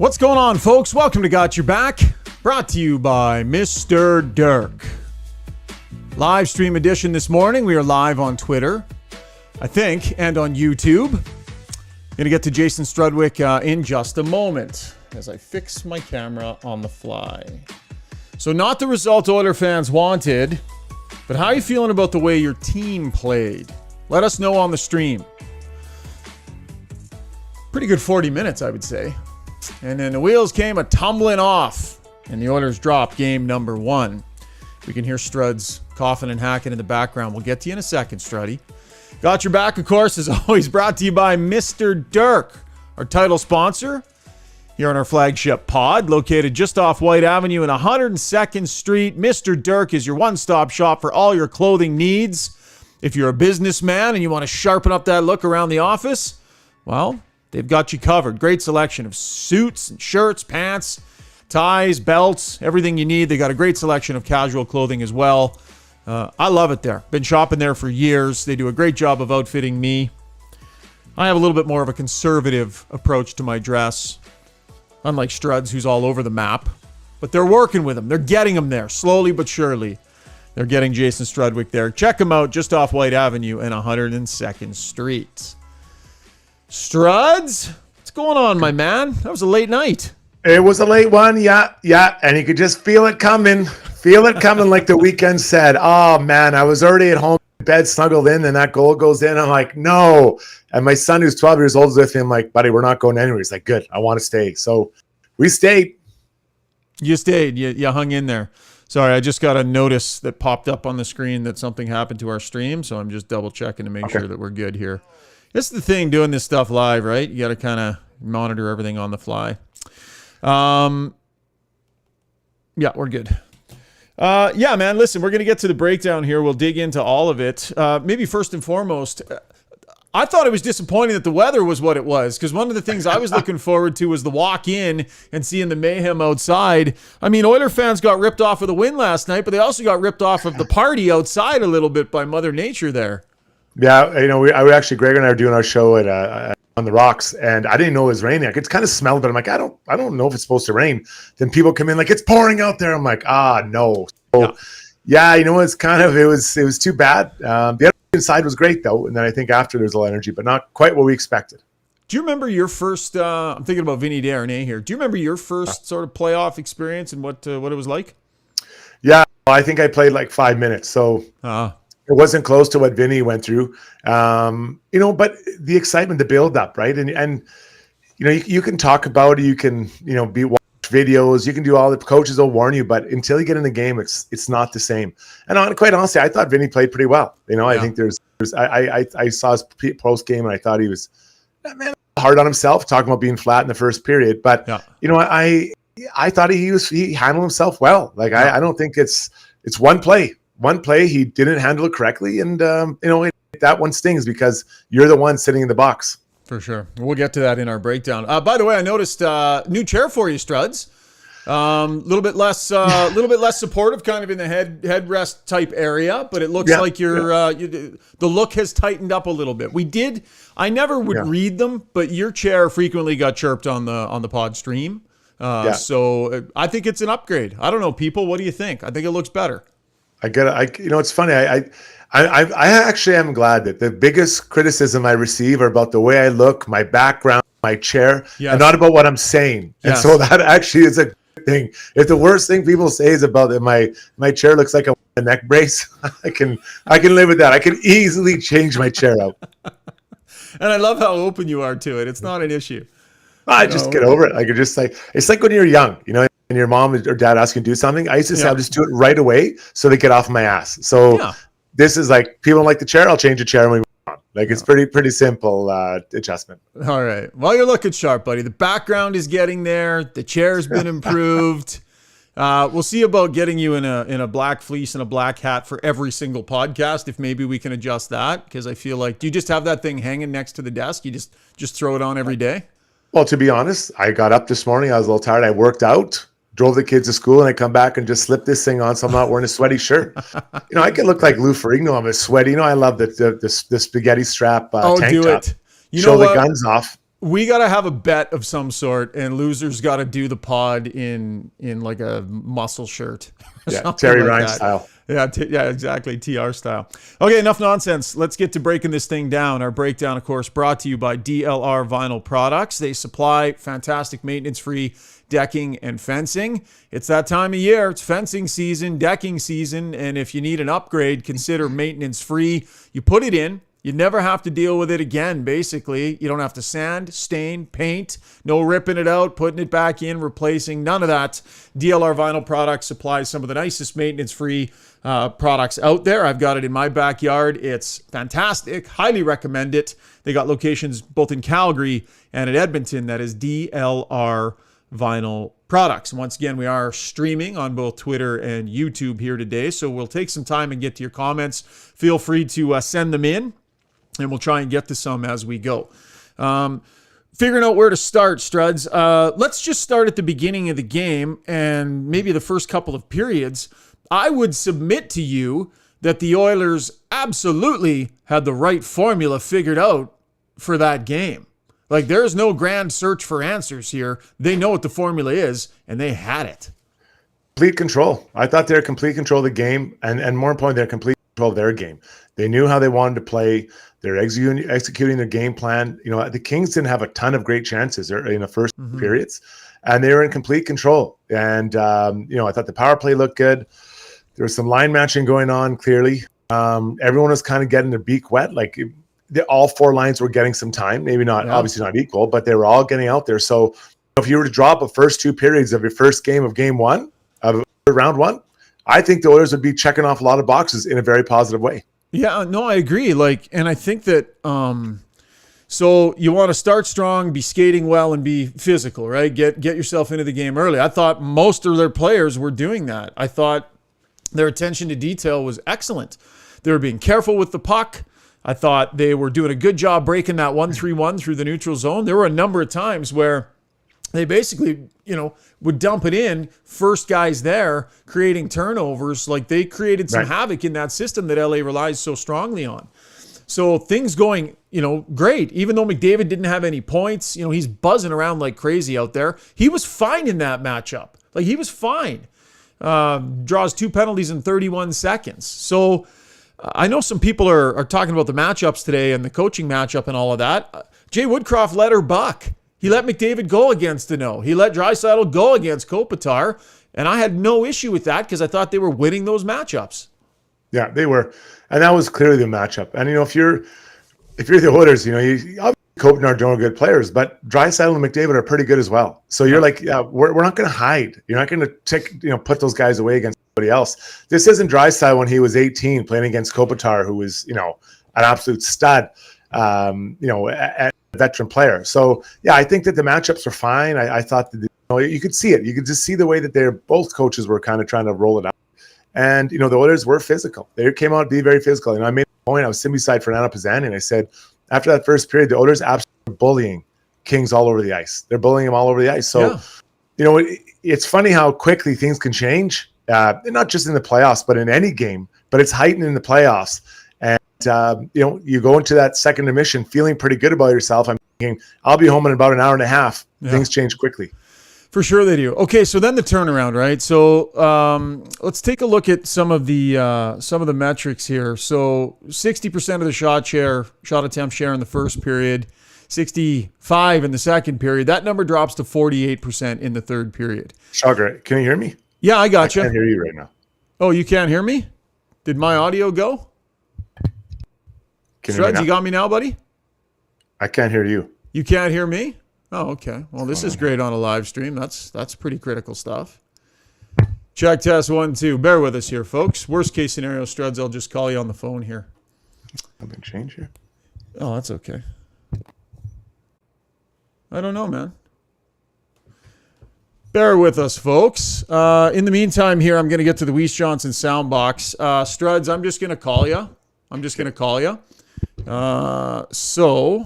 What's going on, folks? Welcome to Got Your Back, brought to you by Mr. Dirk. Live stream edition this morning. We are live on Twitter, I think, and on YouTube. Going to get to Jason Strudwick in just a moment as I fix my camera on the fly. So not the result Oiler fans wanted, but how are you feeling about the way your team played? Let us know on the stream. Pretty good 40 minutes, I would say. And then the wheels came a-tumbling off, and the Oilers dropped game number 1. We can hear Struds coughing and hacking in the background. We'll get to you in a second, Struddy. Got Your Back, of course, is always brought to you by Mr. Dirk, our title sponsor here on our flagship pod, located just off White Avenue and 102nd Street. Mr. Dirk is your one-stop shop for all your clothing needs. If you're a businessman and you want to sharpen up that look around the office, well, they've got you covered. Great selection of suits and shirts, pants, ties, belts, everything you need. They got a great selection of casual clothing as well. I love it there. Been shopping there for years. They do a great job of outfitting me. I have a little bit more of a conservative approach to my dress, unlike Struds, who's all over the map. But they're working with him. They're getting him there, slowly but surely. They're getting Jason Strudwick there. Check him out just off White Avenue and 102nd Street. Struds, what's going on, my man? That was a late night. It was a late one, yeah, and you could just feel it coming like the weekend said. Oh, man, I was already at home, bed snuggled in, and that goal goes in. I'm like, no. And my son, who's 12 years old, is with me. I'm like, buddy, we're not going anywhere. He's like, good, I want to stay. So we stayed. You stayed. You hung in there. Sorry, I just got a notice that popped up on the screen that something happened to our stream, so I'm just double-checking to make sure that we're good here. This is the thing, doing this stuff live, right? You got to kind of monitor everything on the fly. Yeah, we're good. Yeah, man, listen, we're going to get to the breakdown here. We'll dig into all of it. Maybe first and foremost, I thought it was disappointing that the weather was what it was, because one of the things I was looking forward to was the walk in and seeing the mayhem outside. I mean, Oiler fans got ripped off of the win last night, but they also got ripped off of the party outside a little bit by Mother Nature there. Yeah, you know, I actually, Greg and I were doing our show at on the Rocks, and I didn't know it was raining. I could kind of smell it, but I'm like, I don't know if it's supposed to rain. Then people come in like, it's pouring out there. I'm like, no. So, yeah, you know, it was too bad. The other inside was great though, and then I think after there's a lot of energy, but not quite what we expected. Do you remember your first? I'm thinking about Vinny Desharnais here. Do you remember your first sort of playoff experience and what it was like? Yeah, I think I played like 5 minutes, so. It wasn't close to what Vinny went through, you know, but the excitement, the build up, right? And you know, you can talk about it, you can, you know, watch videos, you can do all the coaches will warn you, but until you get in the game, it's not the same. And quite honestly, I thought Vinny played pretty well. You know, I think I saw his post game and I thought he was, man, hard on himself, talking about being flat in the first period. But you know, I thought he handled himself well. Like I don't think it's one play. One play, he didn't handle it correctly, and you know, that one stings because you're the one sitting in the box. For sure. We'll get to that in our breakdown. By the way, I noticed new chair for you, Struds. Little bit less supportive, kind of in the headrest type area, but it looks like the look has tightened up a little bit. I never would read them, but your chair frequently got chirped on the pod stream. So I think it's an upgrade. I don't know, people. What do you think? I think it looks better. You know, it's funny. I actually am glad that the biggest criticism I receive are about the way I look, my background, my chair, and not about what I'm saying. And so that actually is a good thing. If the worst thing people say is about that my chair looks like a neck brace, I can live with that. I can easily change my chair out. And I love how open you are to it. It's not an issue. I just get over it. I could just say, it's like when you're young, you know, and your mom or dad asks you to do something. I used to say, I'll just do it right away so they get off my ass. So this is like, people don't like the chair, I'll change the chair and we move on. Like it's pretty simple adjustment. All right. Well, you're looking sharp, buddy. The background is getting there. The chair's been improved. We'll see about getting you in a black fleece and a black hat for every single podcast, if maybe we can adjust that, because I feel like, do you just have that thing hanging next to the desk? You just throw it on every day? Well, to be honest, I got up this morning. I was a little tired. I worked out, drove the kids to school, and I come back and just slip this thing on so I'm not wearing a sweaty shirt. You know, I can look like Lou Ferrigno. I'm a sweaty. You know, I love the spaghetti strap tank top. You show the guns off. We got to have a bet of some sort, and losers got to do the pod in like a muscle shirt. Yeah, Terry like Ryan that. style. Yeah, exactly. TR style. Okay, enough nonsense. Let's get to breaking this thing down. Our breakdown, of course, brought to you by DLR Vinyl Products. They supply fantastic maintenance-free decking and fencing. It's that time of year. It's fencing season, decking season, and if you need an upgrade, consider maintenance-free. You put it in. You never have to deal with it again, basically. You don't have to sand, stain, paint, no ripping it out, putting it back in, replacing, none of that. DLR Vinyl Products supplies some of the nicest maintenance-free products out there. I've got it in my backyard. It's fantastic. Highly recommend it. They got locations both in Calgary and at Edmonton. That is DLR Vinyl Products. And once again, we are streaming on both Twitter and YouTube here today, so we'll take some time and get to your comments. Feel free to send them in, and we'll try and get to some as we go. Figuring out where to start, Struds. Let's just start at the beginning of the game and maybe the first couple of periods. I would submit to you that the Oilers absolutely had the right formula figured out for that game. Like, there's no grand search for answers here. They know what the formula is, and they had it. Complete control. I thought they were complete control of the game, and more importantly, they're complete control of their game. They knew how they wanted to play. They're executing their game plan. You know, the Kings didn't have a ton of great chances in the first periods, and they were in complete control. And, you know, I thought the power play looked good. There was some line matching going on, clearly. Everyone was kind of getting their beak wet. Like, all four lines were getting some time. Maybe not, obviously not equal, but they were all getting out there. So if you were to drop the first two periods of your first game of game one, of round one, I think the Oilers would be checking off a lot of boxes in a very positive way. Yeah, no, I agree. Like, and I think that, so you want to start strong, be skating well, and be physical, right? Get yourself into the game early. I thought most of their players were doing that. I thought their attention to detail was excellent. They were being careful with the puck. I thought they were doing a good job breaking that 1-3-1 through the neutral zone. There were a number of times where they basically, you know, would dump it in, first guys there, creating turnovers. Like, they created some havoc in that system that LA relies so strongly on. So things going, you know, great. Even though McDavid didn't have any points, you know, he's buzzing around like crazy out there. He was fine in that matchup. Like, he was fine. Draws 2 penalties in 31 seconds. So I know some people are talking about the matchups today and the coaching matchup and all of that. Jay Woodcroft let her buck. He let McDavid go against Danault. He let Draisaitl go against Kopitar. And I had no issue with that because I thought they were winning those matchups. Yeah, they were. And that was clearly the matchup. And, you know, if you're the Oilers, you know, obviously Kopitar and Danault are good players, but Draisaitl and McDavid are pretty good as well. So you're like, yeah, we're not going to hide. You're not going to put those guys away against somebody else. This isn't Draisaitl when he was 18 playing against Kopitar, who was, you know, an absolute stud, you know, a veteran player. So, yeah, I think that the matchups are fine. I thought that, you know, you could see it. You could just see the way that both coaches were kind of trying to roll it out. And, you know, the Oilers were physical. They came out to be very physical. And I made a point. I was sitting beside Fernando Pizzani, and I said, after that first period, the Oilers absolutely bullying Kings all over the ice. They're bullying them all over the ice. So, you know, it's funny how quickly things can change, not just in the playoffs, but in any game. But it's heightened in the playoffs. And, you know, you go into that second intermission feeling pretty good about yourself. I'm thinking, I'll be home in about an hour and a half. Yeah. Things change quickly. For sure they do. Okay, so then the turnaround, right? So let's take a look at some of the metrics here. So 60% of the shot attempt share in the first period, 65 in the second period. That number drops to 48% in the third period. Shogger, can you hear me? Yeah, I got you. I can't hear you right now. Oh, you can't hear me? Did my audio go? Struds, you got me now, buddy? I can't hear you. You can't hear me? Oh, okay. Well, this is great on a live stream. That's pretty critical stuff. Check test 1, 2. Bear with us here, folks. Worst case scenario, Struds, I'll just call you on the phone here. Something changed here? Oh, that's okay. I don't know, man. Bear with us, folks. In the meantime here, I'm going to get to the Weiss Johnson soundbox. Struds, I'm just going to call you. So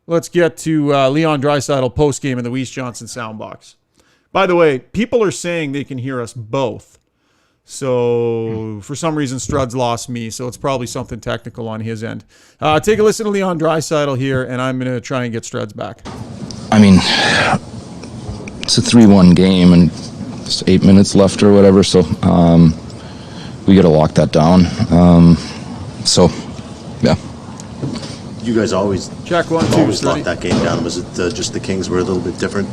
let's get to Leon Draisaitl postgame in the Weiss Johnson soundbox. By the way, people are saying they can hear us both. So for some reason, Struds lost me. So it's probably something technical on his end. Take a listen to Leon Draisaitl here, and I'm going to try and get Struds back. I mean, it's a 3-1 game, and it's 8 minutes left or whatever. So we got to lock that down. So, yeah. You guys always check 1, 2, always locked that game down. Was it just the Kings were a little bit different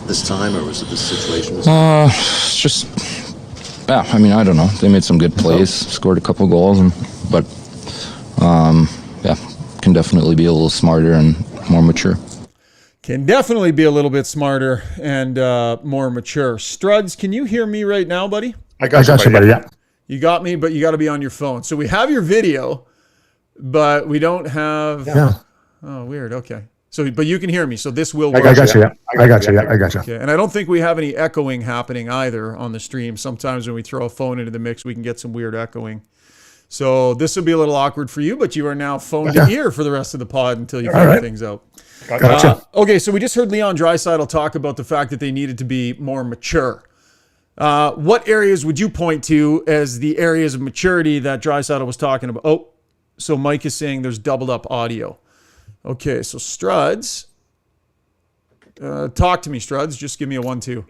this time, or was it the situation? Just, yeah. I mean, I don't know. They made some good plays, scored a couple goals, but yeah, can definitely be a little smarter and more mature. Can definitely be a little bit smarter and more mature. Struds, can you hear me right now, buddy? I got you, buddy. Yeah. You got me, but you got to be on your phone. So we have your video, but we don't have. Yeah. Oh, weird. Okay. So, but you can hear me. So this will work. I got you. Yeah. I got you. Yeah. I got you. Okay. And I don't think we have any echoing happening either on the stream. Sometimes when we throw a phone into the mix, we can get some weird echoing. So this will be a little awkward for you, but you are now phone to ear for the rest of the pod until you figure things out. Gotcha. Okay, so we just heard Leon Draisaitl talk about the fact that they needed to be more mature. What areas would you point to as the areas of maturity that Draisaitl was talking about? Oh, so Mike is saying there's doubled up audio. Okay, so Struds, talk to me, Struds. Just give me a 1-2.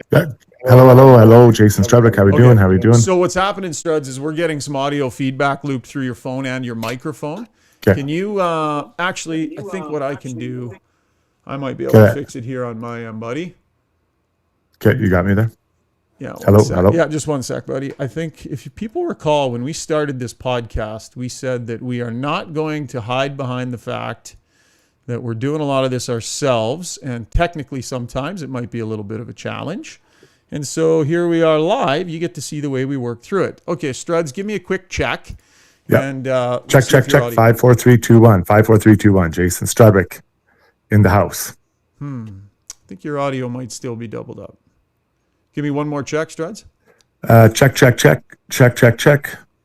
Hello, Jason Strudwick. How are we doing? So what's happening, Struds, is we're getting some audio feedback looped through your phone and your microphone. Okay. Can you actually? I think what I can do, I might be able to fix it here on my end, buddy. Okay, you got me there. Yeah. Hello. Yeah, just one sec, buddy. I think if people recall, when we started this podcast, we said that we are not going to hide behind the fact that we're doing a lot of this ourselves, and technically sometimes it might be a little bit of a challenge. And so here we are live. You get to see the way we work through it. Okay, Struds, give me a quick check. Yeah. And check. 5 4 3 2 1. 5 4 3 2 1. Jason Strudwick in the house. I think your audio might still be doubled up. Give me one more check, Struds. Check.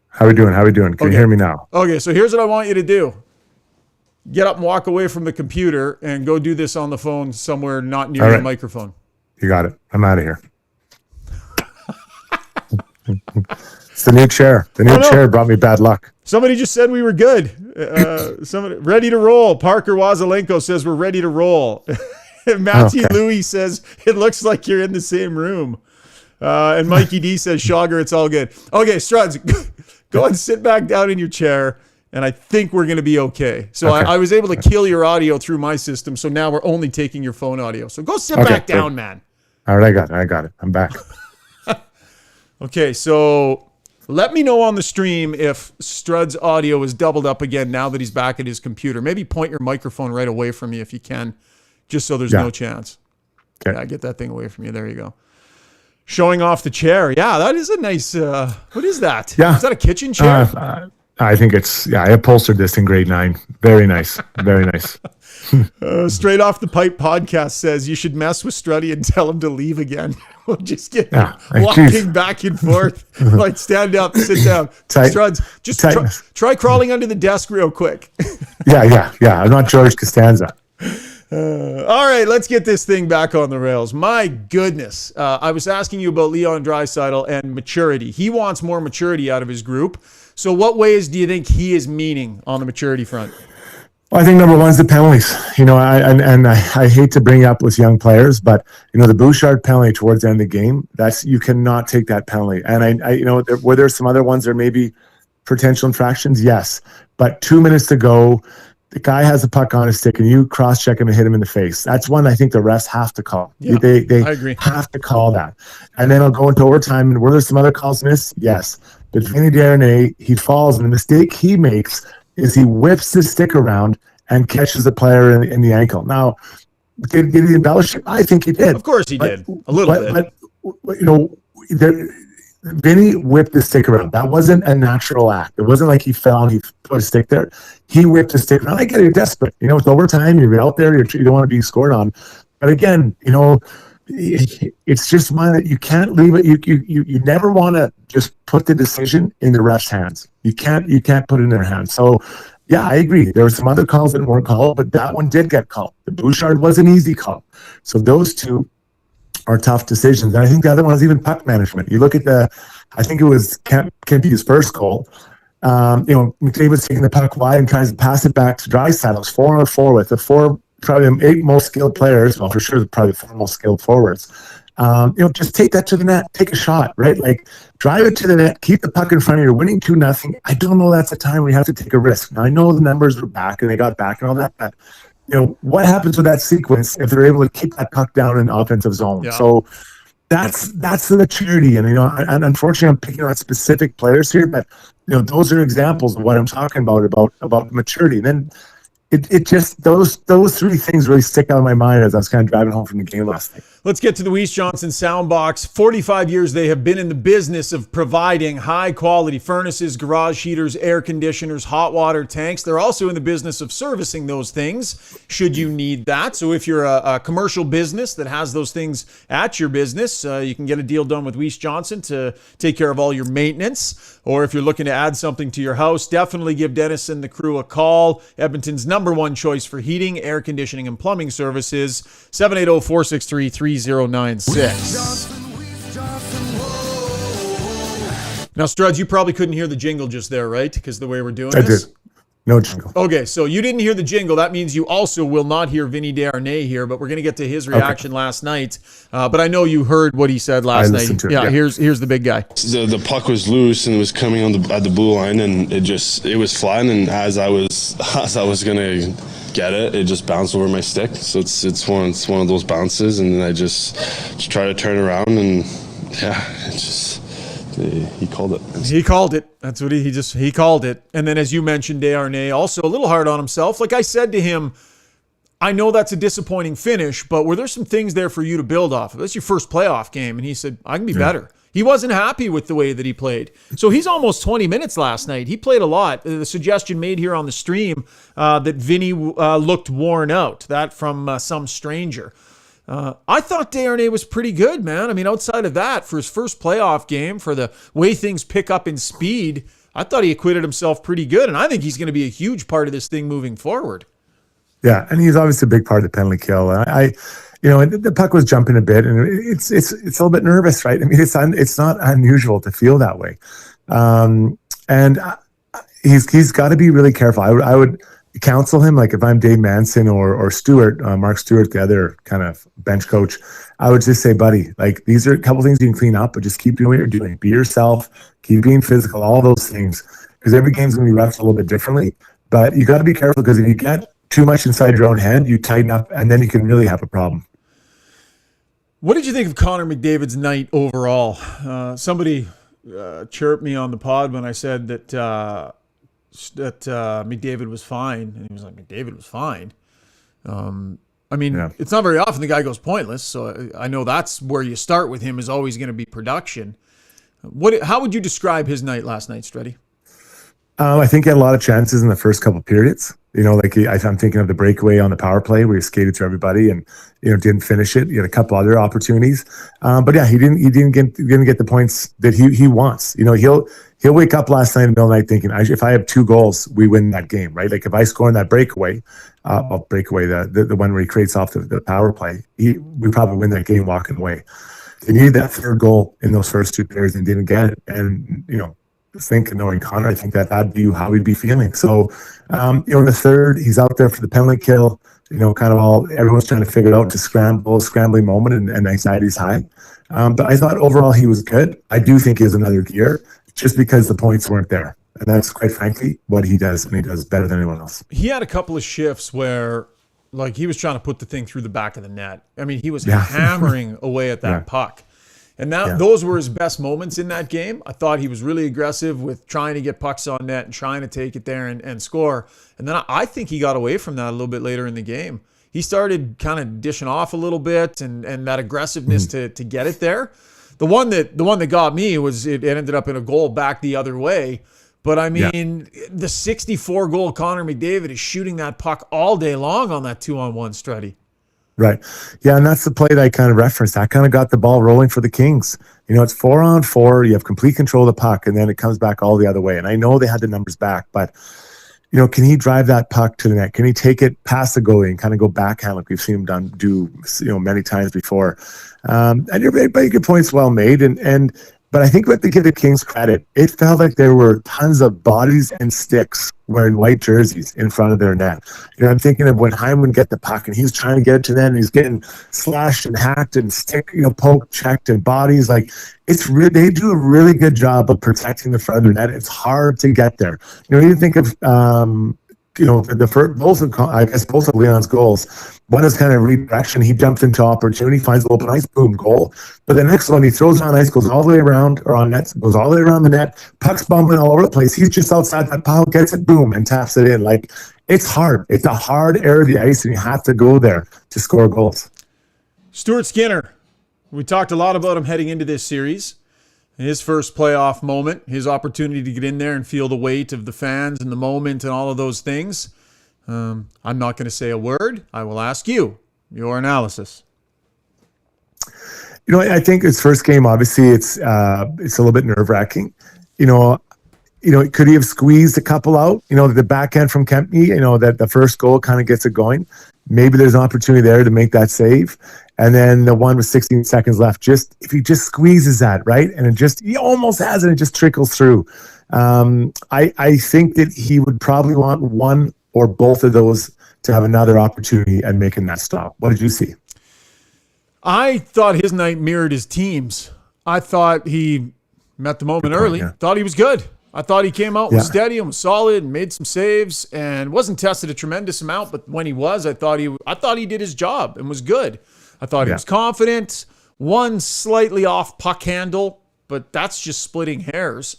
How we doing? Can you hear me now? Okay, so here's what I want you to do. Get up and walk away from the computer and go do this on the phone somewhere not near the microphone. You got it. I'm out of here. It's the new chair. The new chair brought me bad luck. Somebody just said we were good. Somebody ready to roll. Parker Wazelenko says we're ready to roll. Matthew Louis says it looks like you're in the same room. And Mikey D says, Shogger, it's all good. Okay, Struds, go and sit back down in your chair, and I think we're going to be okay. So I was able to kill your audio through my system, so now we're only taking your phone audio. So go sit back down, man. All right, I got it. I'm back. Okay, so let me know on the stream if Struds' audio is doubled up again now that he's back at his computer. Maybe point your microphone right away from me if you can, just so there's no chance. Okay. Yeah, get that thing away from you. There you go. Showing off the chair. Yeah, that is a nice, what is that? Yeah. Is that a kitchen chair? I think it's, I upholstered this in grade 9. Very nice. Very nice. Straight Off the Pipe podcast says you should mess with Struddy and tell him to leave again. We'll just get walking back and forth. Like stand up, sit down. Struds, just try crawling under the desk real quick. Yeah. I'm not George Costanza. All right, let's get this thing back on the rails. My goodness. I was asking you about Leon Draisaitl and maturity. He wants more maturity out of his group. So what ways do you think he is meaning on the maturity front? Well, I think number one is the penalties. I hate to bring up with young players, but the Bouchard penalty towards the end of the game, you cannot take that penalty. And were there some other ones that may be potential infractions? Yes, but 2 minutes to go, the guy has a puck on his stick, and you cross-check him and hit him in the face. That's one I think the refs have to call. Yeah, they I agree. Have to call that. And then I'll go into overtime. And were there some other calls missed? Yes. But Vinny Darnay, he falls, and the mistake he makes is he whips his stick around and catches the player in the ankle. Now, did he embellish it? I think he did. Of course he did. A little bit. But Vinny whipped the stick around. That wasn't a natural act. It wasn't like he fell and he put a stick there. He whipped his stick around. I get it, you're desperate. It's overtime. You're out there. You don't want to be scored on. But again, it's just one that you can't leave it. You never want to just put the decision in the ref's hands. You can't put it in their hands. So, yeah, I agree. There were some other calls that weren't called, but that one did get called. The Bouchard was an easy call. So those two, are tough decisions. And I think the other one is even puck management. You look at I think it was Kempy's first goal. McDavid's taking the puck wide and tries to pass it back to Draisaitl. It's 4-on-4 with the probably the 8 most skilled players. Well, for sure, probably the 4 most skilled forwards. Just take that to the net, take a shot, right? Like drive it to the net, keep the puck in front of you. You're winning 2-0. I don't know that's a time where you have to take a risk. Now, I know the numbers were back and they got back and all that, but what happens with that sequence if they're able to keep that puck down in offensive zone? Yeah. So that's the maturity. And and unfortunately, I'm picking out specific players here, but those are examples of what I'm talking about maturity. And then it just those 3 things really stick out in my mind as I was kind of driving home from the game last night. Let's get to the Weiss Johnson Soundbox. 45 years they have been in the business of providing high-quality furnaces, garage heaters, air conditioners, hot water tanks. They're also in the business of servicing those things should you need that. So if you're a commercial business that has those things at your business, you can get a deal done with Weiss Johnson to take care of all your maintenance. Or if you're looking to add something to your house, definitely give Dennis and the crew a call. Edmonton's #1 choice for heating, air conditioning, and plumbing services. 780-463-3096. Now, Struds, you probably couldn't hear the jingle just there, right? Because the way we're doing this? I did. No jingle. Okay, so you didn't hear the jingle. That means you also will not hear Vinny Desharnais here, but we're going to get to his reaction last night. But I know you heard what he said last night. Yeah, here's the big guy. The puck was loose and it was coming at the blue line, and it was flying. And as I was gonna get it, it just bounced over my stick. So it's one of those bounces, and I just try to turn around, and he called it. He called it. That's what he called it. And then, as you mentioned, Desharnais also a little hard on himself. Like I said to him, I know that's a disappointing finish, but were there some things there for you to build off of? That's your first playoff game. And he said, I can be better. He wasn't happy with the way that he played. So he's almost 20 minutes last night. He played a lot. The suggestion made here on the stream that Vinny looked worn out. That from some stranger. I thought Desharnais was pretty good, man. I mean, outside of that, for his first playoff game, for the way things pick up in speed, I thought he acquitted himself pretty good, and I think he's going to be a huge part of this thing moving forward. Yeah, and he's obviously a big part of the penalty kill. The puck was jumping a bit, and it's a little bit nervous, right? I mean, it's not unusual to feel that way, and he's got to be really careful. I would counsel him, like if I'm Dave Manson or Stewart, Mark Stewart, the other kind of bench coach, I would just say, buddy, like these are a couple things you can clean up, but just keep doing what you're doing. Be yourself, keep being physical, all those things, because every game's going to be refed a little bit differently. But you got to be careful, because if you get too much inside your own head, you tighten up, and then you can really have a problem. What did you think of Connor McDavid's night overall? Somebody chirped me on the pod when I said that McDavid was fine, and he was like, McDavid was fine. It's not very often the guy goes pointless, so I know that's where you start with him, is always going to be production. How would you describe his night last night, Struddy? I think he had a lot of chances in the first couple periods. I'm thinking of the breakaway on the power play where he skated through everybody and didn't finish it. He had a couple other opportunities, but yeah, he didn't get the points that he wants. He'll wake up last night in the middle of the night thinking, if I have 2 goals, we win that game, right? Like if I score in that breakaway, the one where he creates off the power play, we probably win that game walking away. They needed that 3rd goal in those first 2 periods and didn't get it, and knowing Connor, I think that'd be how he'd be feeling. So, in the 3rd, he's out there for the penalty kill. Everyone's trying to figure it out, to scrambling moment, and anxiety's high. But I thought overall he was good. I do think he has another gear, just because the points weren't there. And that's, quite frankly, what he does, and he does better than anyone else. He had a couple of shifts where, like, he was trying to put the thing through the back of the net. I mean, he was hammering away at that puck. And those were his best moments in that game. I thought he was really aggressive with trying to get pucks on net and trying to take it there and score. And then I think he got away from that a little bit later in the game. He started kind of dishing off a little bit, and that aggressiveness to get it there. The one that got me was it ended up in a goal back the other way. But I mean, the 64-goal Connor McDavid is shooting that puck all day long on that 2-on-1, Struddy. Right. Yeah, and that's the play that I kind of referenced. That kind of got the ball rolling for the Kings. It's 4-on-4. You have complete control of the puck, and then it comes back all the other way. And I know they had the numbers back, but, can he drive that puck to the net? Can he take it past the goalie and kind of go backhand like we've seen him do many times before? And everybody, good points, well made. But I think we have to give the Kings credit. It felt like there were tons of bodies and sticks wearing white jerseys in front of their net. I'm thinking of when Hyman get the puck and he's trying to get it to them and he's getting slashed and hacked and stick, poke checked and bodies. Like they do a really good job of protecting the front of their net. It's hard to get there. You think of the first, both of Leon's goals. One is kind of redirection. He jumps into opportunity, finds a open ice, boom, goal. But the next one, he throws on ice, goes all the way around, or on net, goes all the way around the net, puck's bumping all over the place. He's just outside that pile, gets it, boom, and taps it in. Like, it's hard. It's a hard area of the ice, and you have to go there to score goals. Stuart Skinner. We talked a lot about him heading into this series. His first playoff moment, his opportunity to get in there and feel the weight of the fans and the moment and all of those things. I'm not going to say a word. I will ask you your analysis. I think his first game, obviously, it's a little bit nerve-wracking. Could he have squeezed a couple out? The backhand from Kempney, that the first goal kind of gets it going. Maybe there's an opportunity there to make that save. And then the one with 16 seconds left, if he just squeezes that, right? And he almost has it, it just trickles through. I think that he would probably want one or both of those to have another opportunity at making that stop. What did you see? I thought his night mirrored his team's. I thought he met the moment early. Yeah. Thought he was good. I thought he came out was steady and was solid and made some saves and wasn't tested a tremendous amount. But when he was, I thought he did his job and was good. I thought he was confident. One slightly off puck handle, but that's just splitting hairs.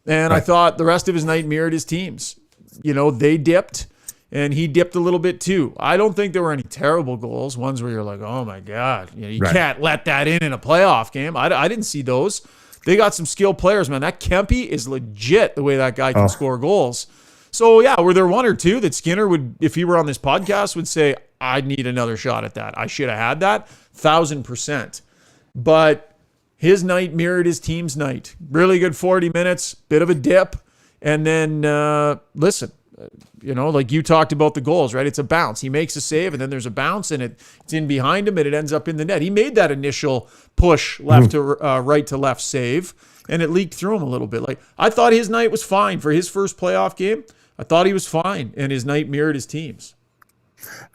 And I thought the rest of his night mirrored his team's. They dipped. And he dipped a little bit too. I don't think there were any terrible goals. Ones where you're like, oh my God, you can't let that in a playoff game. I didn't see those. They got some skilled players, man. That Kempe is legit the way that guy can score goals. So yeah, were there one or two that Skinner would, if he were on this podcast, would say, I'd need another shot at that. I should have had that 1,000%. But his night mirrored his team's night. Really good 40 minutes, bit of a dip. And then, listen, like you talked about the goals, right? It's a bounce. He makes a save, and then there's a bounce, and it's in behind him, and it ends up in the net. He made that initial push left to right to left save, and it leaked through him a little bit. Like, I thought his night was fine for his first playoff game. I thought he was fine, and his night mirrored his team's.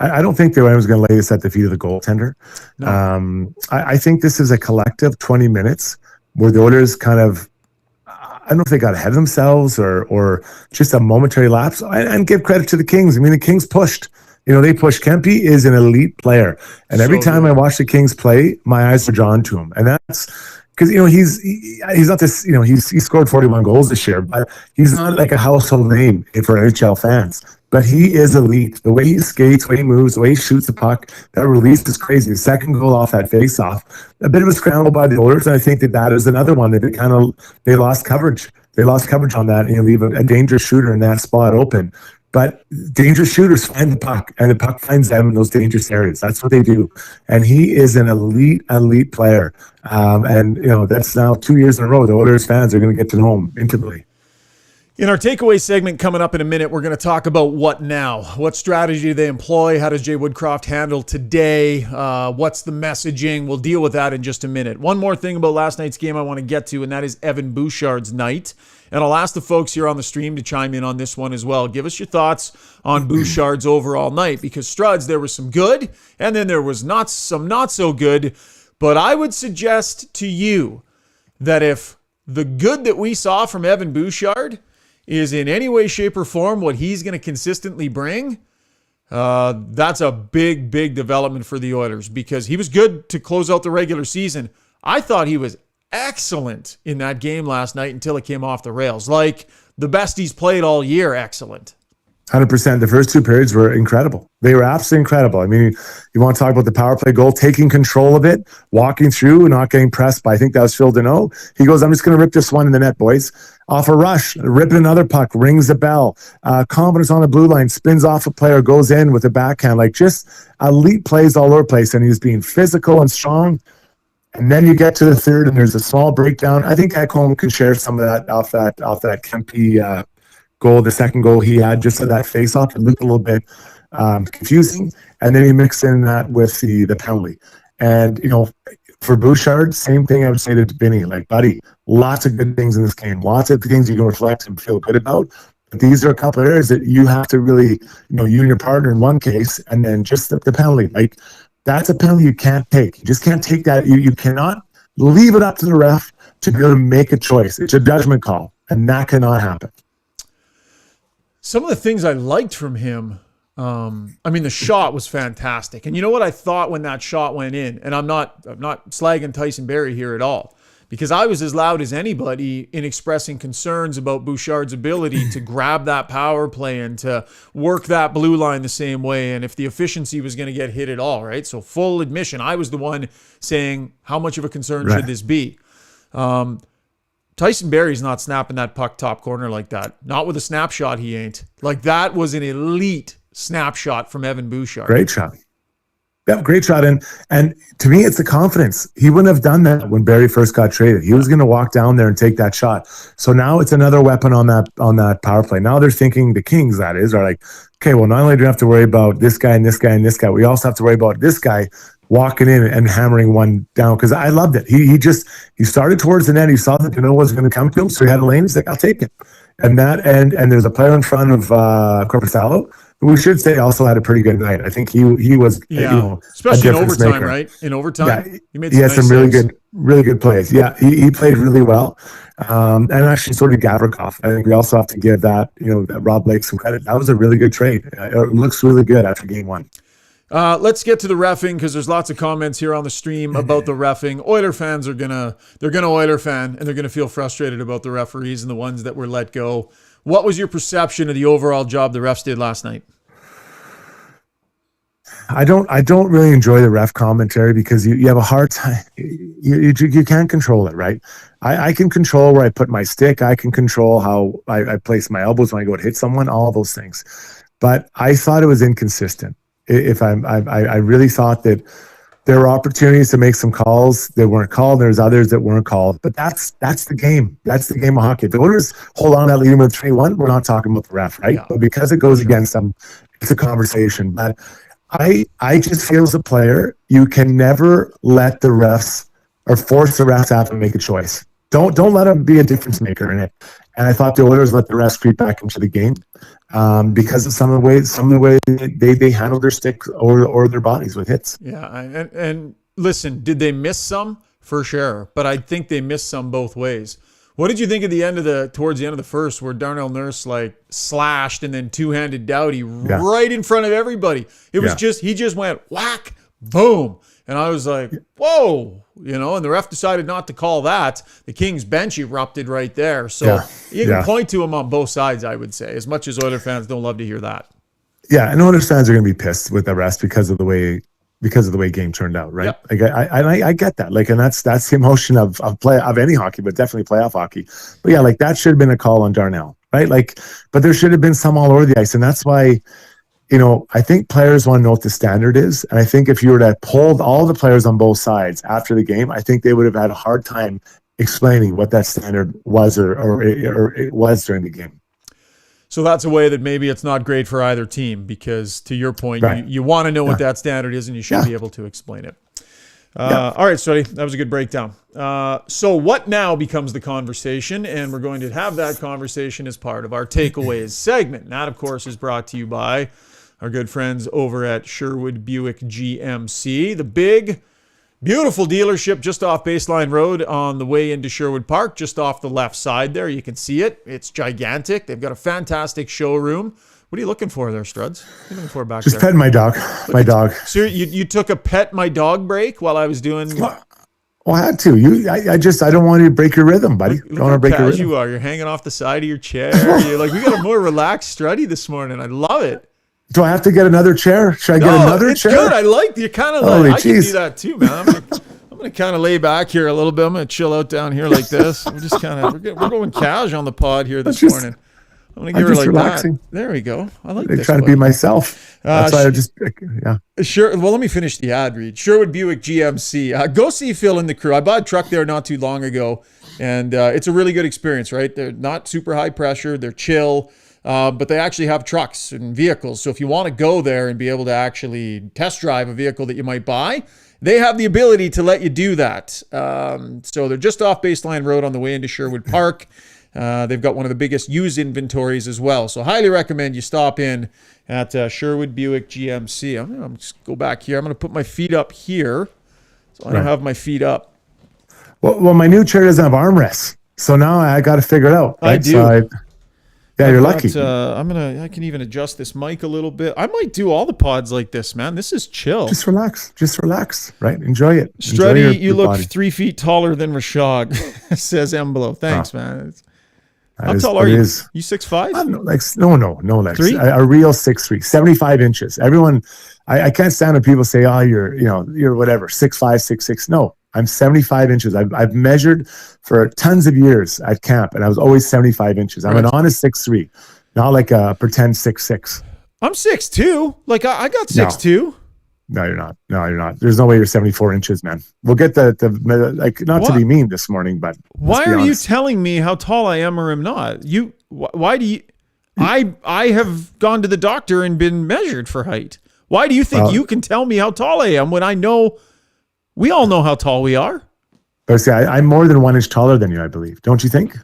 I don't think that I was going to lay this at the feet of the goaltender. No. I think this is a collective 20 minutes where the Oilers kind of, I don't know if they got ahead of themselves or just a momentary lapse. And give credit to the Kings. I mean, the Kings pushed. They pushed. Kempe is an elite player. And every time I watch the Kings play, my eyes are drawn to him. And that's because, he's not this, he scored 41 goals this year, but he's not like a household name for NHL fans. But he is elite. The way he skates, the way he moves, the way he shoots the puck, that release is crazy. The second goal off that face-off, a bit of a scramble by the Oilers, and I think that is another one that they lost coverage. They lost coverage on that, and leave a dangerous shooter in that spot open. But dangerous shooters find the puck, and the puck finds them in those dangerous areas. That's what they do. And he is an elite player. And that's now 2 years in a row. The Oilers fans are going to get to know him intimately. In our takeaway segment coming up in a minute, we're going to talk about what now. What strategy do they employ? How does Jay Woodcroft handle today? What's the messaging? We'll deal with that in just a minute. One more thing about last night's game I want to get to, and that is Evan Bouchard's night. And I'll ask the folks here on the stream to chime in on this one as well. Give us your thoughts on Bouchard's overall night, because Struds, there was some good, and then there was not so good. But I would suggest to you that if the good that we saw from Evan Bouchard is in any way, shape, or form what he's going to consistently bring, that's a big development for the Oilers, because he was good to close out the regular season. I thought he was excellent in that game last night until it came off the rails. Like the best he's played all year, excellent. 100%. The first two periods were incredible. They were absolutely incredible. I mean, you want to talk about the power play goal, taking control of it, walking through and not getting pressed by, I think that was Phil Deneau. He goes, I'm just going to rip this one in the net, boys. Off a rush, ripping another puck, rings the bell. Confidence on the blue line, spins off a player, goes in with a backhand. Like just elite plays all over the place. And he was being physical and strong. And then you get to the third and there's a small breakdown. I think Ekholm can share some of that off that Kempe goal, the second goal he had, just for that face-off, it looked a little bit confusing. And then he mixed in that with the penalty. And, for Bouchard, same thing I would say to Vinny, like, buddy, lots of good things in this game, lots of things you can reflect and feel good about. But these are a couple of areas that you have to really, you and your partner in one case, and then just the penalty. Like, that's a penalty you can't take. You just can't take that. You cannot leave it up to the ref to be able to make a choice. It's a judgment call, and that cannot happen. Some of the things I liked from him, the shot was fantastic. And you know what I thought when that shot went in? And I'm not slagging Tyson Barrie here at all, because I was as loud as anybody in expressing concerns about Bouchard's ability to grab that power play and to work that blue line the same way, and if the efficiency was going to get hit at all, right? So full admission, I was the one saying, how much of a concern should this be? Tyson Barrie's not snapping that puck top corner like that. Not with a snapshot, he ain't. Like, that was an elite snapshot from Evan Bouchard. Great shot. Yeah, great shot. And to me, it's the confidence. He wouldn't have done that when Barrie first got traded. He was going to walk down there and take that shot. So now it's another weapon on that power play. Now they're thinking, the Kings, that is, are like, okay, well, not only do we have to worry about this guy and this guy and this guy, we also have to worry about this guy walking in and hammering one down. Because I loved it. He started towards the net. He saw that Dano was going to come to him, so he had a lane. He's like, I'll take it. And there's a player in front of Corpusalo, who we should say also had a pretty good night. I think he was, especially in overtime, maker. Right? In overtime, he had some really good plays. Yeah, he played really well. And actually, sort of Gavrikov. I think we also have to give that Rob Blake some credit. That was a really good trade. It looks really good after game one. Let's get to the reffing, because there's lots of comments here on the stream about the reffing. Oiler fans are gonna Oiler fan, and they're gonna feel frustrated about the referees and the ones that were let go. What was your perception of the overall job the refs did last night? I don't really enjoy the ref commentary, because you have a hard time. You can't control it, right? I can control where I put my stick. I can control how I place my elbows when I go to hit someone, all those things. But I thought it was inconsistent. I really thought that there were opportunities to make some calls that weren't called. There's others that weren't called, but that's the game. That's the game of hockey. If the Oilers hold on that lead with 3-1, we're not talking about the ref, right? Yeah. But because it goes against them, it's a conversation. But I just feel as a player, you can never let the refs or force the refs to have to make a choice. Don't let them be a difference maker in it. And I thought the Oilers let the refs creep back into the game because of some of the way they handle their stick or their bodies with hits. Yeah, and listen, did they miss some? For sure, but I think they missed some both ways. What did you think at towards the end of the first, where Darnell Nurse slashed and then two-handed Doughty right in front of everybody? It was he just went whack, boom. And I was like, whoa, and the ref decided not to call that. The Kings bench erupted right there. So you can point to them on both sides, I would say, as much as Oilers fans don't love to hear that. Yeah, and Oilers fans are going to be pissed with the rest because of the way game turned out, right? Yep. I get that. And that's the emotion of any hockey, but definitely playoff hockey. But that should have been a call on Darnell, right? But there should have been some all over the ice, and that's why. I think players want to know what the standard is. And I think if you were to poll all the players on both sides after the game, I think they would have had a hard time explaining what that standard was or it was during the game. So that's a way that maybe it's not great for either team, because to your point, you want to know what that standard is, and you should be able to explain it. All right, Struddy, that was a good breakdown. So what now becomes the conversation? And we're going to have that conversation as part of our takeaways segment. And that, of course, is brought to you by our good friends over at Sherwood Buick GMC, the big, beautiful dealership just off Baseline Road on the way into Sherwood Park, just off the left side there. You can see it. It's gigantic. They've got a fantastic showroom. What are you looking for there, Struds? What are you looking for back there? Just petting my dog. So you took a pet my dog break while I was doing... Well, I had to. I don't want you to break your rhythm, buddy. Don't want to break your rhythm. You are. You're hanging off the side of your chair. You're like, we got a more relaxed Struddy this morning. I love it. Do I have to get another chair? Should I get another chair? Good. I like you. Kind of like. I can do that too, man. I'm gonna kind of lay back here a little bit. I'm gonna chill out down here like this. We're just kind of we're going cash on the pod here this morning. I'm gonna give her like relaxing. That. There we go. I like this. Trying to be myself. That's why I just Sure. Well, let me finish the ad read. Sherwood Buick GMC. Go see Phil and the crew. I bought a truck there not too long ago, and it's a really good experience. Right? They're not super high pressure. They're chill. but they actually have trucks and vehicles. So if you want to go there and be able to actually test drive a vehicle that you might buy, they have the ability to let you do that. So they're just off Baseline Road on the way into Sherwood Park. They've got one of the biggest used inventories as well. So highly recommend you stop in at Sherwood Buick GMC. I'm going to just go back here. I'm going to put my feet up here. So I don't have my feet up. Well, my new chair doesn't have armrests. So now I got to figure it out. Right? I do. So you're lucky. I can even adjust this mic a little bit. I might do all the pods like this, man. This is chill. Just relax, right? Enjoy it. Struddy, you look body. 3 feet taller than Rishaug, says Emblo. Thanks, man. How tall are you? You 6'5"? No legs. A real 6'3", 75 inches. Everyone, I can't stand when people say, you're whatever, 6'5", 6'6". No, I'm 75 inches. I've measured for tons of years at camp, and I was always 75 inches. I'm an honest 6'3", not like a pretend 6'6". I'm 6'2". Like I got 6'2". No, you're not. No, you're not. There's no way you're 74 inches, man. We'll get not to be mean this morning, but why are you telling me how tall I am or am not? Why do you? I have gone to the doctor and been measured for height. Why do you think you can tell me how tall I am when I know? We all know how tall we are. But see, I'm more than 1 inch taller than you, I believe. Don't you think?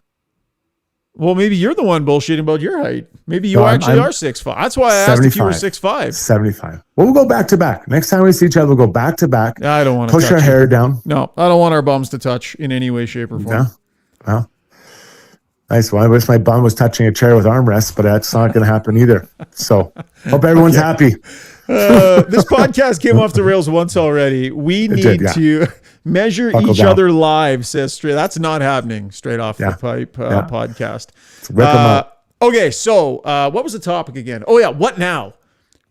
Well, maybe you're the one bullshitting about your height. Maybe you actually are 6'5". That's why I asked if you were 6'5". 75. Well, we'll go back to back. Next time we see each other, we'll go back to back. I don't want to push our hair down. No, I don't want our bums to touch in any way, shape, or form. Yeah. Well, nice. Well, I wish my bum was touching a chair with armrests, but that's not going to happen either. So hope everyone's happy. This podcast came off the rails once already. We need to measure each other live, says Straight. That's not happening straight off the pipe podcast. Rip them up. Okay, so what was the topic again? Oh, yeah, what now?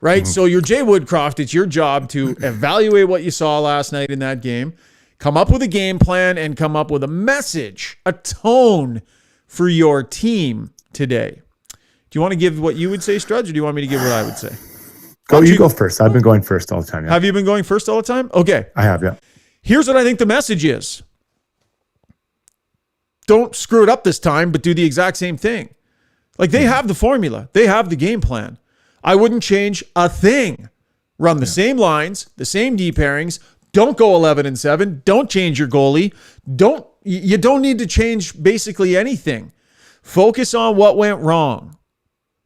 Right? So you're Jay Woodcroft. It's your job to evaluate what you saw last night in that game, come up with a game plan, and come up with a message, a tone for your team today. Do you want to give what you would say, Struds, or do you want me to give what I would say? You go first. I've been going first all the time. Yeah. Have you been going first all the time? Okay. I have, yeah. Here's what I think the message is. Don't screw it up this time, but do the exact same thing. Like, they have the formula. They have the game plan. I wouldn't change a thing. Run the same lines, the same D pairings. Don't go 11-7. Don't change your goalie. You don't need to change basically anything. Focus on what went wrong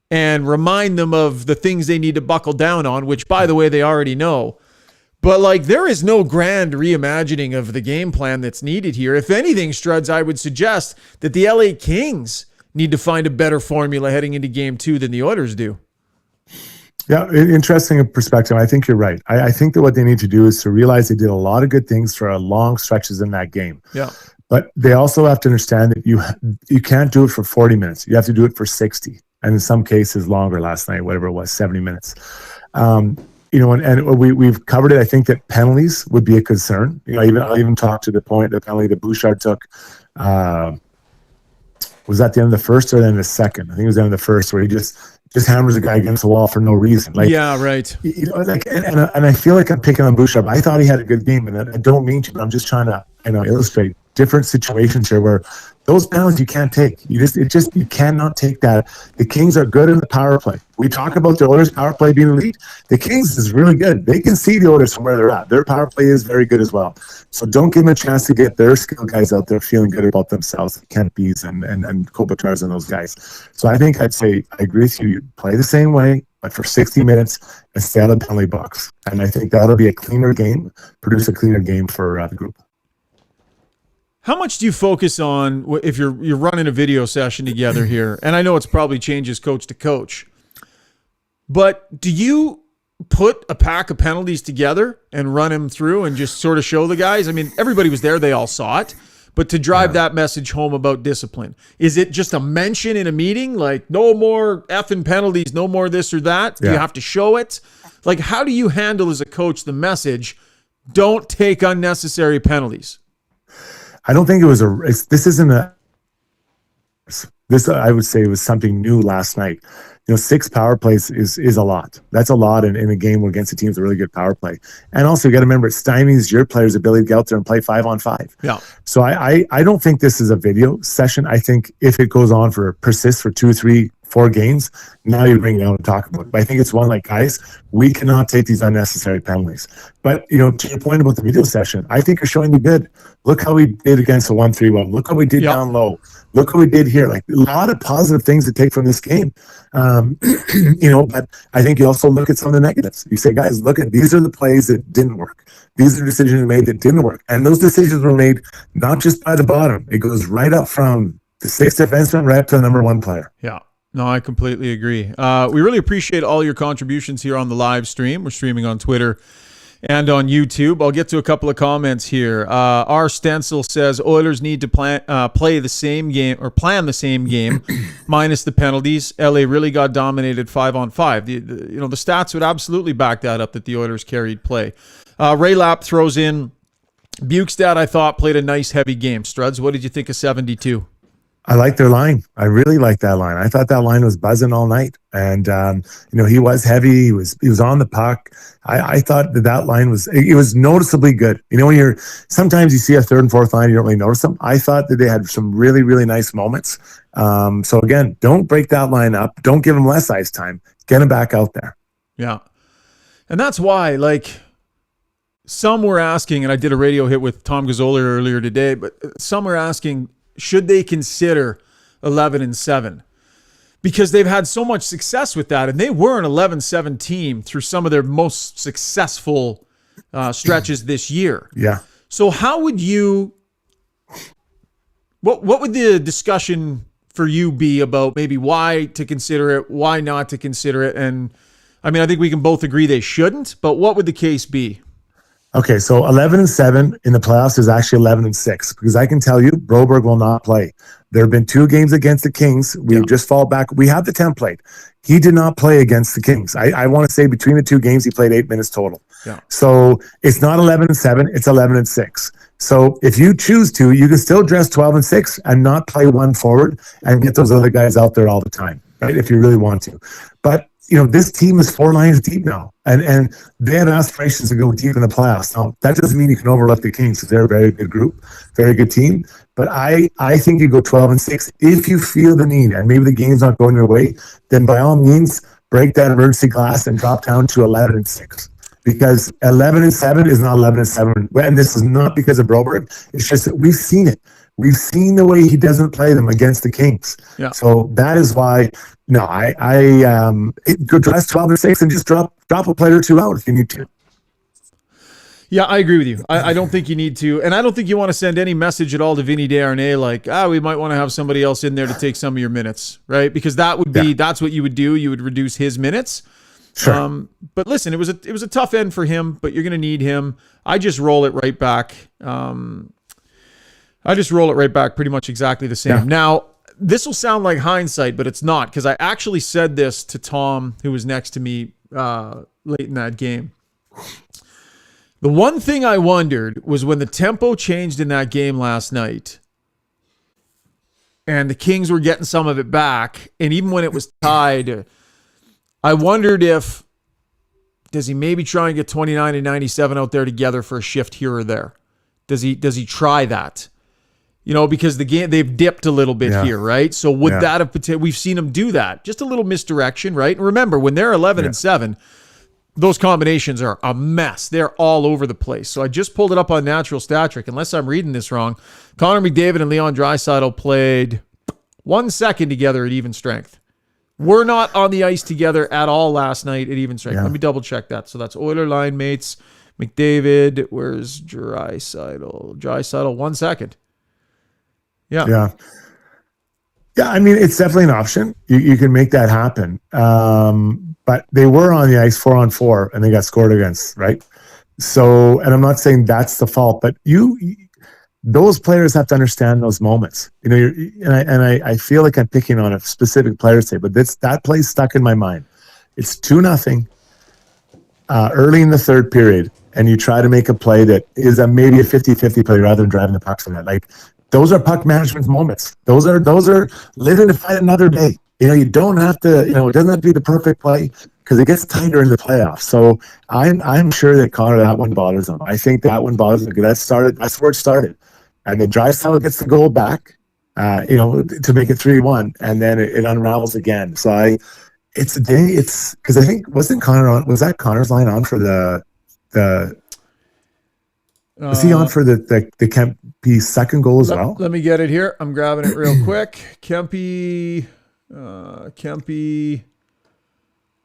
and remind them of the things they need to buckle down on, which, by the way, they already know. But, like, there is no grand reimagining of the game plan that's needed here. If anything, Struds, I would suggest that the LA Kings need to find a better formula heading into Game 2 than the Oilers do. Yeah, interesting perspective. I think you're right. I think that what they need to do is to realize they did a lot of good things for long stretches in that game. Yeah. But they also have to understand that you can't do it for 40 minutes. You have to do it for 60. And in some cases longer last night, whatever it was, 70 minutes. And we've covered it. I think that penalties would be a concern. I even talked to the point the penalty that Bouchard took. Was that the end of the first or the end of the second? I think it was the end of the first, where he just hammers a guy against the wall for no reason. Yeah, right. And I feel like I'm picking on Bouchard. I thought he had a good game, and I don't mean to, but I'm just trying to illustrate different situations here where those penalties you can't take. You cannot take that. The Kings are good in the power play. We talk about the Oilers' power play being elite. The Kings is really good. They can see the Oilers from where they're at. Their power play is very good as well. So don't give them a chance to get their skill guys out there feeling good about themselves. Kent Bees and Kopitar's and those guys. So I think I'd say I agree with you. You play the same way, but for 60 minutes and stay out of the penalty box. And I think that'll be a cleaner game, produce a cleaner game for the group. How much do you focus on if you're running a video session together here? And I know it's probably changes coach to coach, but do you put a pack of penalties together and run them through and just sort of show the guys? I mean, everybody was there. They all saw it. But to drive that message home about discipline, is it just a mention in a meeting? Like, no more effing penalties, no more this or that? Do you have to show it? Like, how do you handle as a coach the message, don't take unnecessary penalties? I don't think this I would say was something new last night. 6 power plays is a lot. That's a lot in a game against a team with a really good power play. And also you got to remember, it stymies your players' ability to get out there and play 5-on-5. Yeah. So I don't think this is a video session. I think if it persists for 2, 3, 4 games, now you bring it out and talk about it. But I think it's one like, guys, we cannot take these unnecessary penalties. But, to your point about the video session, I think you're showing me good. Look how we did against the 1-3-1. Look how we did down low. Look what we did here. Like, a lot of positive things to take from this game. But I think you also look at some of the negatives. You say, guys, look at, these are the plays that didn't work. These are decisions made that didn't work. And those decisions were made not just by the bottom. It goes right up from the 6th defenseman right up to the number 1 player. Yeah. No, I completely agree. We really appreciate all your contributions here on the live stream. We're streaming on Twitter and on YouTube. I'll get to a couple of comments here. Our stencil says Oilers need to play the same game or plan the same game minus the penalties. LA really got dominated 5-on-5. The stats would absolutely back that up, that the Oilers carried play. Ray Lapp throws in Bukestad, I thought, played a nice heavy game. Struds, what did you think of 72? I like their line. I really like that line. I thought that line was buzzing all night. And, he was heavy. He was on the puck. I thought that line was noticeably good. When sometimes you see a 3rd and 4th line, you don't really notice them. I thought that they had some really, really nice moments. So again, don't break that line up. Don't give them less ice time. Get them back out there. Yeah. And that's why, some were asking, and I did a radio hit with Tom Gazzola earlier today, but some were asking, should they consider 11-7? Because they've had so much success with that, and they were an 11-7 team through some of their most successful stretches this year. Yeah. So how would you? What would the discussion for you be about maybe why to consider it, why not to consider it? And I think we can both agree they shouldn't, but what would the case be? Okay, so 11-7 in the playoffs is actually 11-6, because I can tell you Broberg will not play. There have been 2 games against the Kings. We just fall back. We have the template. He did not play against the Kings. I want to say between the 2 games, he played 8 minutes total. Yeah. So it's not 11-7, it's 11-6. So if you choose to, you can still dress 12-6 and not play 1 forward and get those other guys out there all the time, right? If you really want to. But this team is 4 lines deep now, and they have aspirations to go deep in the playoffs. Now, that doesn't mean you can overlook the Kings, because they're a very good group, very good team. But I think you go 12-6 if you feel the need, and maybe the game's not going your way. Then by all means, break that emergency glass and drop down to 11-6, because 11-7 is not 11-7, and this is not because of Broberg. It's just that we've seen it. We've seen the way he doesn't play them against the Kings. Yeah. So that is why, no, go dress 12-6 and just drop a player or 2 out if you need to. Yeah, I agree with you. I don't think you need to, and I don't think you want to send any message at all to Vinny Desharnais like, we might want to have somebody else in there to take some of your minutes, right? Because that would be that's what you would do. You would reduce his minutes. Sure. But listen, it was a tough end for him, but you're going to need him. I just roll it right back. Pretty much exactly the same. Yeah. Now, this will sound like hindsight, but it's not, because I actually said this to Tom, who was next to me late in that game. The one thing I wondered was when the tempo changed in that game last night and the Kings were getting some of it back, and even when it was tied, I wondered does he maybe try and get 29 and 97 out there together for a shift here or there? Does he try that? Because the game, they've dipped a little bit here, right? So would that have we've seen them do that? Just a little misdirection, right? And remember, when they're 11-7, those combinations are a mess. They're all over the place. So I just pulled it up on Natural Stat Trick. Unless I'm reading this wrong, Connor McDavid and Leon Draisaitl played 1 second together at even strength. We're not on the ice together at all last night at even strength. Let me double check that. So that's Oiler line mates. McDavid, where's Draisaitl? Draisaitl, 1 second. Yeah. It's definitely an option. You can make that happen. But they were on the ice 4-on-4 and they got scored against, right? So, and I'm not saying that's the fault, but those players have to understand those moments. I feel like I'm picking on a specific player today, but that play stuck in my mind. It's 2-0 early in the 3rd period, and you try to make a play that is maybe a 50-50 play rather than driving the puck from that. Like, those are puck management moments. Those are living to fight another day. You don't have to, it doesn't have to be the perfect play, because it gets tighter in the playoffs. So I'm sure that Connor, that one bothers him. I think that one bothers him, because that's where it started. And then Draisaitl gets the goal back, to make it 3-1, and then it unravels again. So it's a day. It's because I think was that Connor's line on for the was he on for the Kempe's second goal as well? Let me get it here. I'm grabbing it real quick. Kempe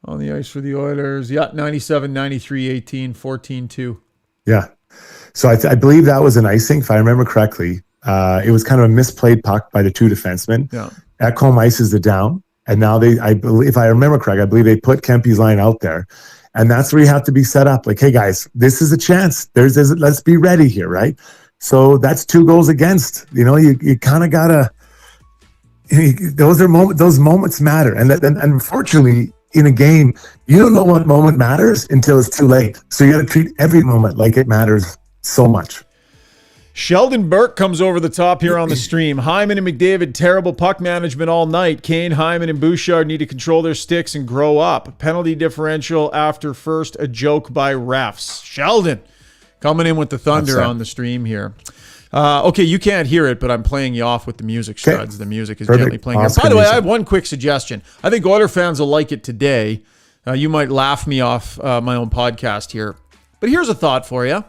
on the ice for the Oilers. Yeah, 97, 93, 18, 14, 2. Yeah. So I believe that was an icing, if I remember correctly. It was kind of a misplayed puck by the two defensemen. Yeah. Ekholm ices the down, and now I believe, if I remember correct, I believe they put Kempe's line out there, and that's where you have to be set up. Like, hey guys, this is a chance. Let's be ready here, right? So that's 2 goals against. You kind of gotta. Those moments matter, and unfortunately, in a game, you don't know what moment matters until it's too late. So you got to treat every moment like it matters so much. Sheldon Burke comes over the top here on the stream. Hyman and McDavid, terrible puck management all night. Kane, Hyman, and Bouchard need to control their sticks and grow up. Penalty differential after first, a joke by refs. Sheldon coming in with the thunder on the stream here. Okay, you can't hear it, but I'm playing you off with the music, Struds. Okay. The music is gently playing. Awesome. By the way, I have one quick suggestion. I think Oiler fans will like it today. You might laugh me off my own podcast here. But here's a thought for you.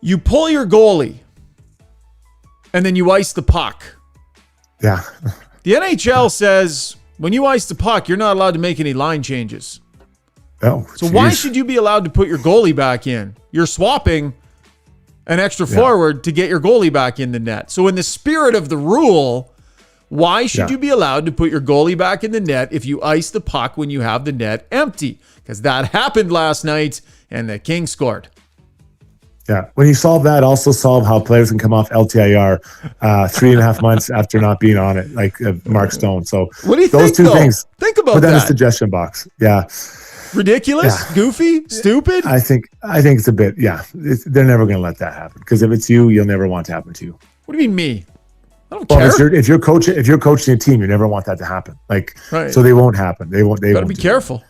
You pull your goalie, and then you ice the puck. Yeah. The NHL says when you ice the puck, you're not allowed to make any line changes. Oh, so why should you be allowed to put your goalie back in? You're swapping an extra forward to get your goalie back in the net. So in the spirit of the rule, why should you be allowed to put your goalie back in the net if you ice the puck when you have the net empty? Because that happened last night, and the Kings scored. Yeah. When you solve that, also solve how players can come off LTIR 3.5 months after not being on it, like Mark Stone. So what do you those think, two things. Think about put that in that. the suggestion box. Yeah. Ridiculous? Yeah. Goofy? Stupid? I think it's a bit, they're never going to let that happen, because if it's you'll never want it to happen to you. What do you mean me? I don't care. If you're coaching a team, you never want that to happen. So they won't happen. They won't be careful.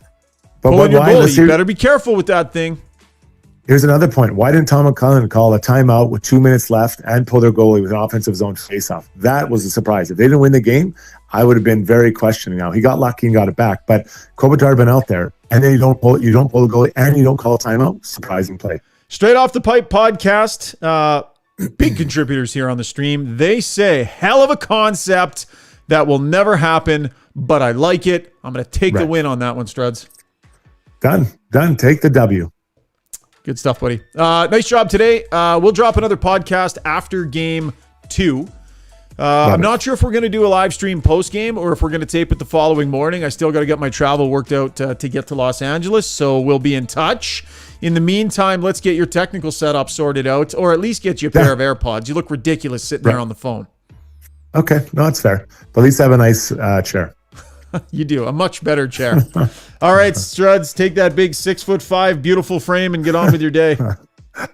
But your goalie, you better be careful with that thing. Here's another point. Why didn't Tom McClellan call a timeout with 2 minutes left and pull their goalie with an offensive zone faceoff? That was a surprise. If they didn't win the game, I would have been very questioning. Now he got lucky and got it back, but Kopitar had been out there, and then you don't pull the goalie, and you don't call a timeout. Surprising play. Straight Off the Pipe podcast. Big contributors here on the stream. They say hell of a concept that will never happen, but I like it. I'm going to take the win on that one, Struds. Done. Take the W. Good stuff, buddy. Nice job today. We'll drop another podcast after game 2. I'm not sure if we're going to do a live stream post game or if we're going to tape it the following morning. I still got to get my travel worked out to get to Los Angeles, so we'll be in touch. In the meantime, let's get your technical setup sorted out, or at least get you a pair of AirPods. You look ridiculous sitting there on the phone. Okay, no, it's fair. But at least I have a nice chair. You do. A much better chair. All right, Struds, take that big 6'5" beautiful frame and get on with your day.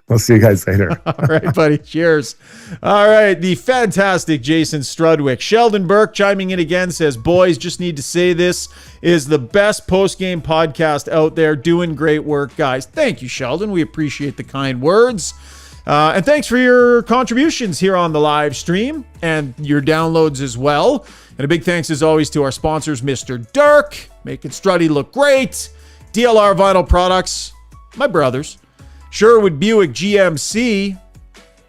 We'll see you guys later. All right, buddy. Cheers. All right, the fantastic Jason Strudwick. Sheldon Burke chiming in again says, boys, just need to say this is the best post-game podcast out there. Doing great work, guys. Thank you, Sheldon. We appreciate the kind words. And thanks for your contributions here on the live stream and your downloads as well. And a big thanks, as always, to our sponsors, Mr. Dirk, making Struddy look great, DLR Vinyl Products, my brothers, Sherwood Buick GMC,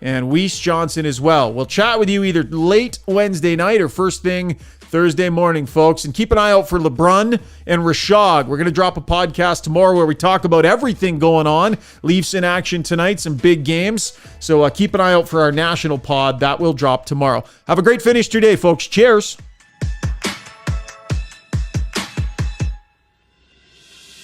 and Weiss Johnson as well. We'll chat with you either late Wednesday night or first thing Thursday morning, folks. And keep an eye out for LeBrun and Rishaug. We're going to drop a podcast tomorrow where we talk about everything going on. Leafs in action tonight, some big games. So keep an eye out for our national pod. That will drop tomorrow. Have a great finish to your day, folks. Cheers.